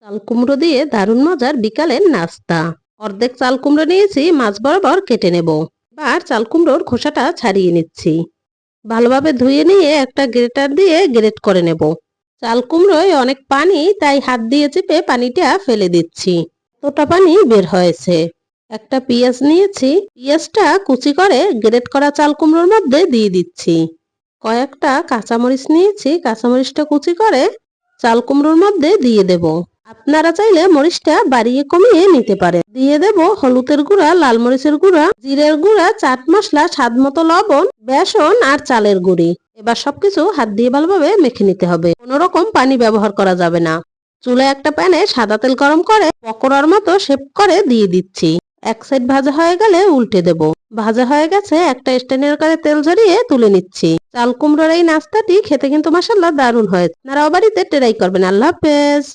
চাল কুমড়ো দিয়ে দারুণ মজার বিকালের নাস্তা। অর্ধেক চাল কুমড়ো নিয়েছি, মাছ বরাবর কেটে নেব। এবার চাল কুমড়োর খোসাটা ছাড়িয়ে নিচ্ছি। ভালোভাবে ধুয়ে নিয়ে একটা গ্রেটার দিয়ে গ্রেট করে নেব। চাল কুমড়োয় অনেক পানি, তাই হাত দিয়ে চেপে পানিটা ফেলে দিচ্ছি। এতটা পানি বের হয়েছে। একটা পেঁয়াজ নিয়েছি, পেঁয়াজটা কুচি করে গ্রেট করা চাল কুমড়োর মধ্যে দিয়ে দিচ্ছি। কয়েকটা কাঁচামরিচ নিয়েছি, কাঁচামরিচটা কুচি করে চাল কুমড়োর মধ্যে দিয়ে দেব। আপনারা চাইলে মরিচটা বাড়িয়ে কমিয়ে নিতে পারেন। দিয়ে দেব হলুদের গুঁড়া, লাল মরিচের গুঁড়া, জিরের গুঁড়া, চাট মশলা, স্বাদ মতো লবণ, বেসন আর চালের গুঁড়ি। এবার সবকিছু হাত দিয়ে ভালোভাবে মেখে নিতে হবে। কোনো রকম পানি ব্যবহার করা যাবে না। চুলায় একটা প্যানে সাদা তেল গরম করে পকোড়ার মতো শেপ করে দিয়ে দিচ্ছি। এক সাইড ভাজা হয়ে গেলে উল্টে দেব। ভাজা হয়ে গেছে, একটা স্ট্যান্ডের করে তেল ঝরিয়ে তুলে নিচ্ছি। চাল কুমড়োর এই নাস্তাটি খেতে কিন্তু মাশাআল্লাহ দারুণ হয়। আপনারাও বাড়িতে ট্রাই করবেন। আল্লাহ হাফেজ।